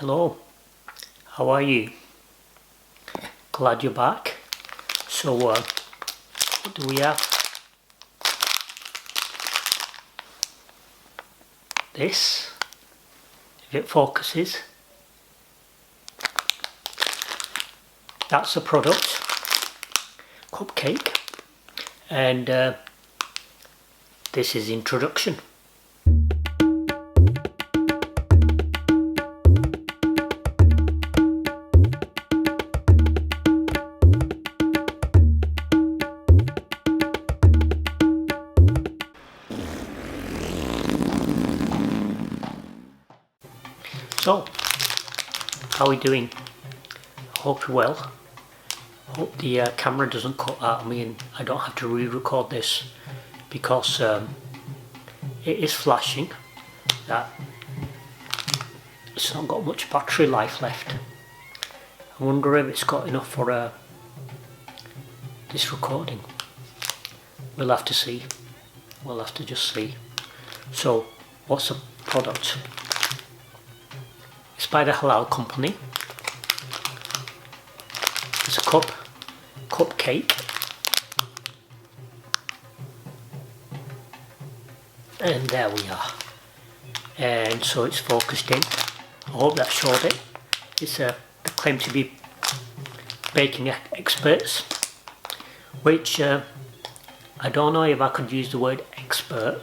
Hello, how are you? Glad you're back. So what do we have? This, if it focuses, that's the product, cupcake, and this is introduction. So, how are we doing? Hope you're well. Hope the camera doesn't cut out of me and I don't have to re-record this because it is flashing that it's not got much battery life left. I wonder if it's got enough for this recording. We'll have to see. We'll have to just see. So, what's the product? It's by the Hilal company. It's a cupcake, and there we are. And so it's focused in. I hope that showed it. It's they claim to be baking experts, which I don't know if I could use the word expert.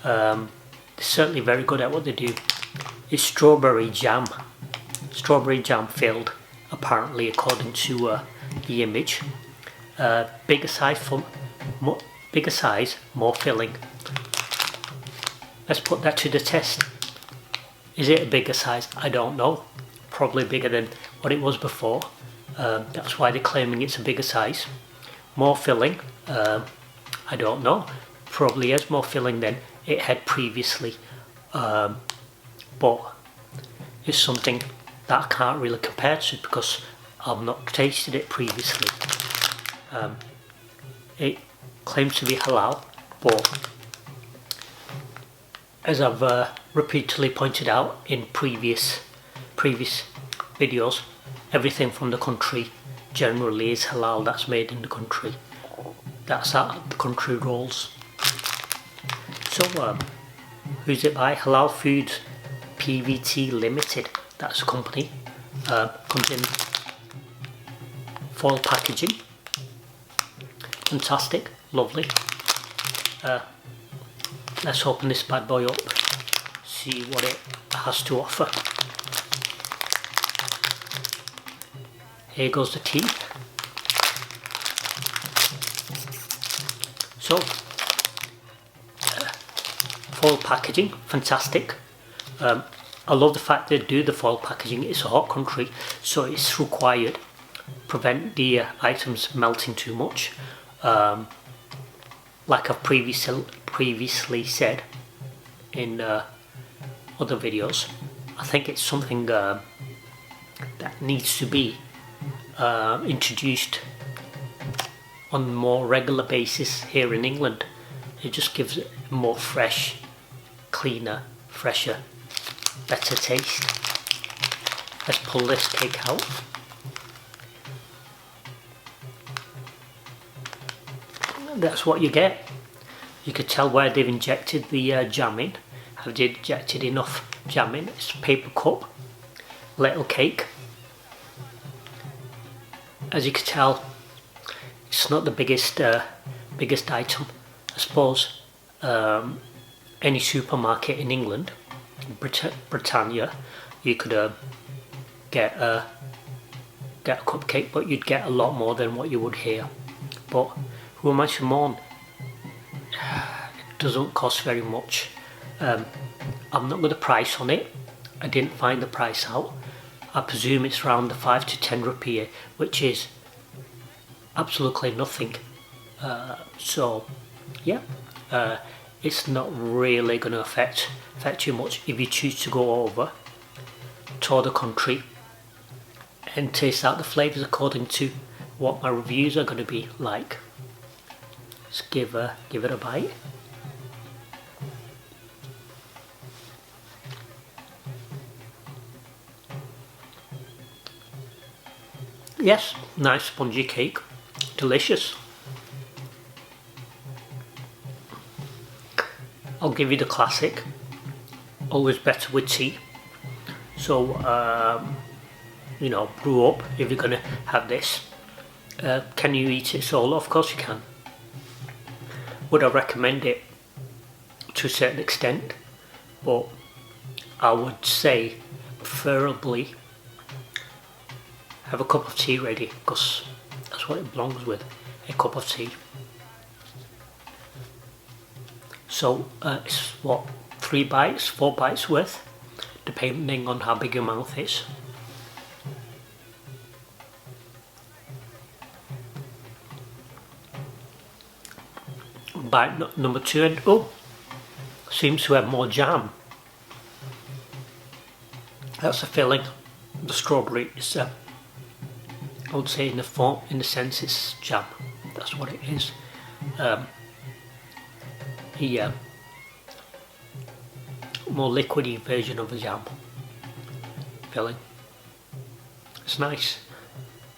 They're certainly very good at what they do. It's strawberry jam filled, apparently, according to the image. Bigger size, more filling. Let's put that to the test. Is it a bigger size? I don't know. Probably bigger than what it was before. That's why they're claiming it's a bigger size. More filling. I don't know. Probably has more filling than it had previously. But it's something that I can't really compare to because I've not tasted it previously. It claims to be halal, but as I've repeatedly pointed out in previous videos, everything from the country generally is halal. That's made in the country. That's how the country rolls. So who's it by? Halal Foods PVT Limited, that's the company. Comes in foil packaging. Fantastic, lovely. Let's open this bad boy up, see what it has to offer. Here goes the teeth. So, foil packaging, fantastic. I love the fact they do the foil packaging. It's a hot country, so it's required. Prevent the items melting too much. Like I've previously said in other videos, I think it's something that needs to be introduced on a more regular basis here in England. It just gives it more fresh, cleaner, fresher, better taste. Let's pull this cake out. That's what you get. You could tell where they've injected the jam in. Have they injected enough jam in? It's a paper cup, little cake. As you can tell, it's not the biggest item. I suppose any supermarket in England, Britannia, you could get a cupcake, but you'd get a lot more than what you would here. But who am I to mourn? It doesn't cost very much. I'm not with the price on it. I didn't find the price out. I presume it's around the 5 to 10 rupee, which is absolutely nothing. So yeah, it's not really going to affect you much if you choose to go over to the country and taste out the flavours according to what my reviews are going to be like. Let's give it a bite. yes, nice spongy cake, delicious. I'll give you the classic, always better with tea. So, you know, brew up if you're gonna have this. Can you eat it solo? Of course you can. Would I recommend it? To a certain extent, but I would say preferably have a cup of tea ready, because that's what it belongs with, a cup of tea. So it's what, 3 bites, 4 bites worth, depending on how big your mouth is. Bite number 2, and oh, seems to have more jam. That's the filling. The strawberry is, I would say, in the sense it's jam. That's what it is. The more liquidy version of the jam filling. It's nice.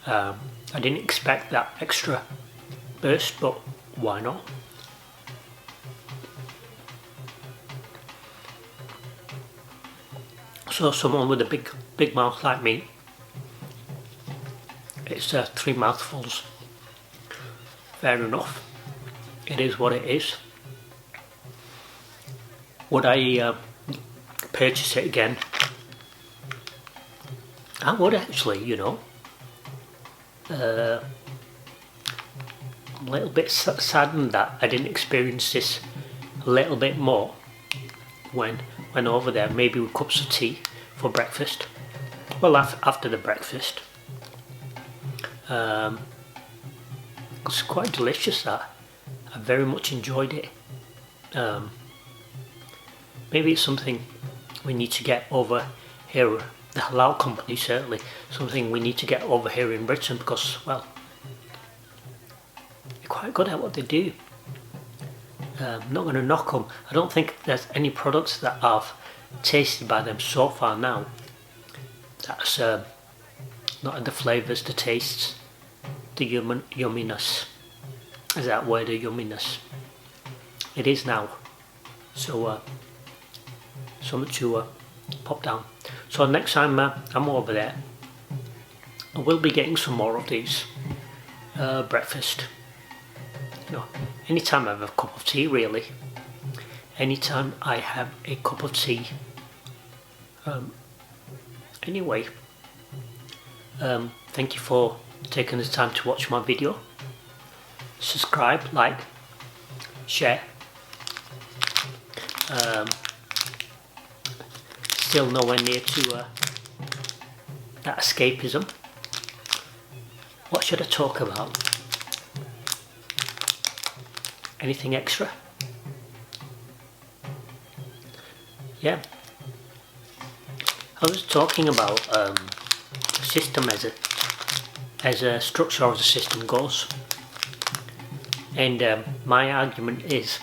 I didn't expect that extra burst, but why not? So someone with a big mouth like me, it's 3 mouthfuls. Fair enough. It is what it is. Would I purchase it again? I would actually, you know. I'm a little bit saddened that I didn't experience this a little bit more when over there, maybe with cups of tea for breakfast. Well, after the breakfast. It's quite delicious, that. I very much enjoyed it. Maybe it's something we need to get over here, the Hilal company certainly, something we need to get over here in Britain, because, well, they're quite good at what they do. I'm not going to knock them. I don't think there's any products that I've tasted by them so far now that's not had the flavours, the tastes, the yumminess. Is that word, the yumminess? It is now. So something to pop down. So next time I'm over there, I will be getting some more of these breakfast. You know, anytime I have a cup of tea, really. Anytime I have a cup of tea. Anyway, thank you for taking the time to watch my video. Subscribe, like, share. Still nowhere near to that escapism. What should I talk about? Anything extra? Yeah. I was talking about system as a structure of the system goes, and my argument is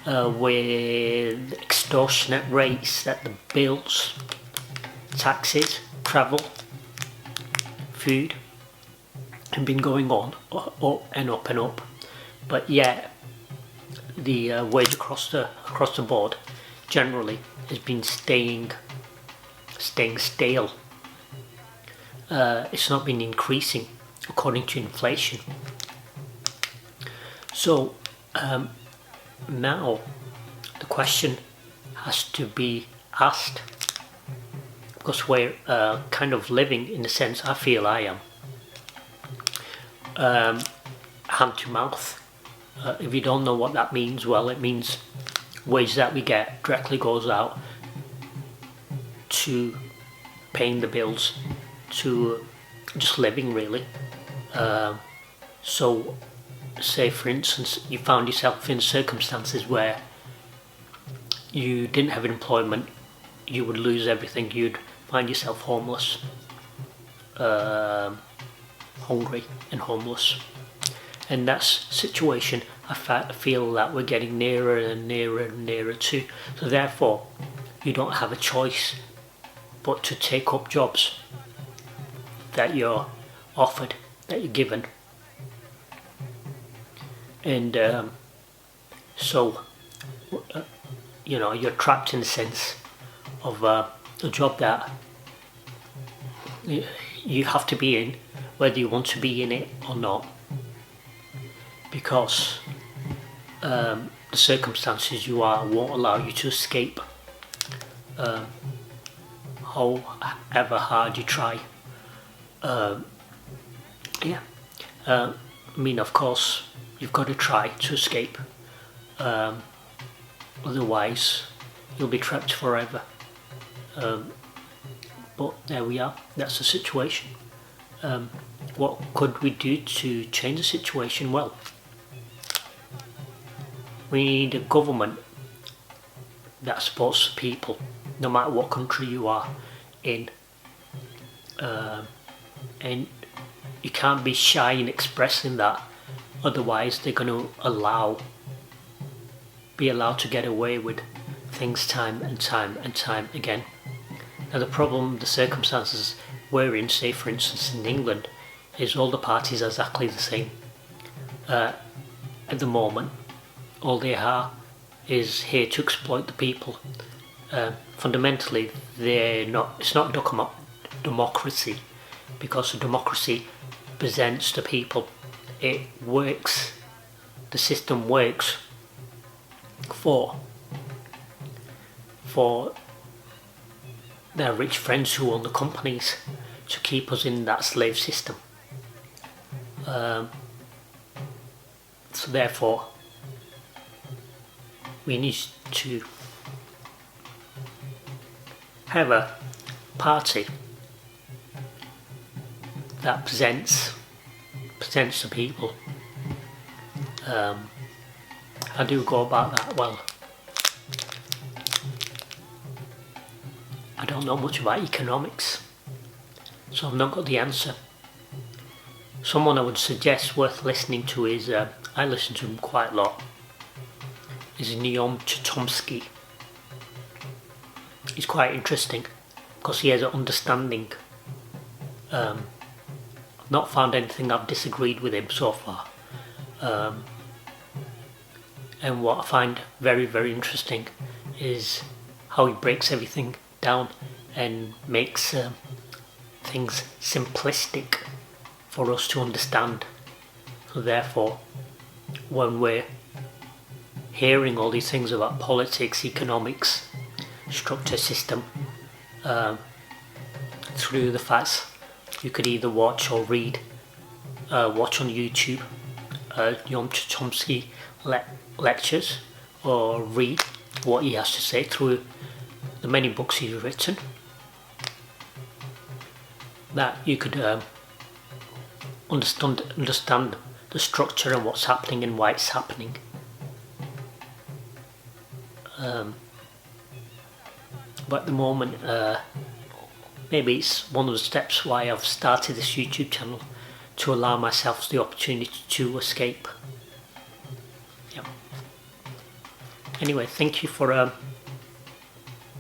with extortionate rates that the bills, taxes, travel, food have been going on up and up and up. But yet, the wage across the board generally has been staying stale. It's not been increasing according to inflation. So now the question has to be asked, because we're kind of living, in the sense I feel I am, hand to mouth. If you don't know what that means, well, it means wage that we get directly goes out to paying the bills, to just living, really. So say for instance you found yourself in circumstances where you didn't have employment, you would lose everything, you'd find yourself homeless, hungry and homeless. And that's the situation I feel that we're getting nearer and nearer and nearer to. So therefore, you don't have a choice but to take up jobs that you're offered, that you're given. And so you're trapped in the sense of a job that you have to be in, whether you want to be in it or not, because the circumstances you are won't allow you to escape, however hard you try. I mean, of course, you've got to try to escape, otherwise you'll be trapped forever. But there we are, that's the situation. What could we do to change the situation? Well, we need a government that supports the people, no matter what country you are in. And you can't be shy in expressing that, otherwise they're going to be allowed to get away with things time and time and time again. Now the problem, the circumstances we're in, say for instance in England, is all the parties are exactly the same. At the moment, all they are is here to exploit the people. Fundamentally, it's not democracy, because the democracy presents the people. It works, the system works for their rich friends who own the companies to keep us in that slave system. So therefore, we need to have a party that presents the people. How do we go about that? Well, I don't know much about economics, so I've not got the answer. Someone I would suggest worth listening to is, I listen to him quite a lot, is Chomsky. He's quite interesting because he has an understanding. I've not found anything I've disagreed with him so far. And what I find very, very interesting is how he breaks everything down and makes things simplistic for us to understand. So therefore, when we're hearing all these things about politics, economics, structure, system, through the facts, you could either watch or read, watch on YouTube Chomsky lectures, or read what he has to say through the many books he's written, that you could understand the structure and what's happening and why it's happening. But at the moment, maybe it's one of the steps why I've started this YouTube channel, to allow myself the opportunity to escape. Yeah. Anyway, thank you for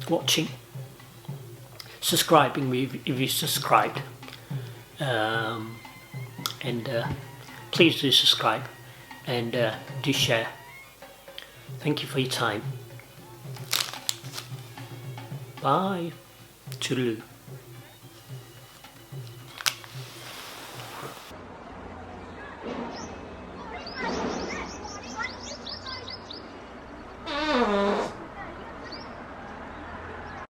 watching, subscribing if you subscribed, and please do subscribe and do share. Thank you for your time. Bye. Toodaloo.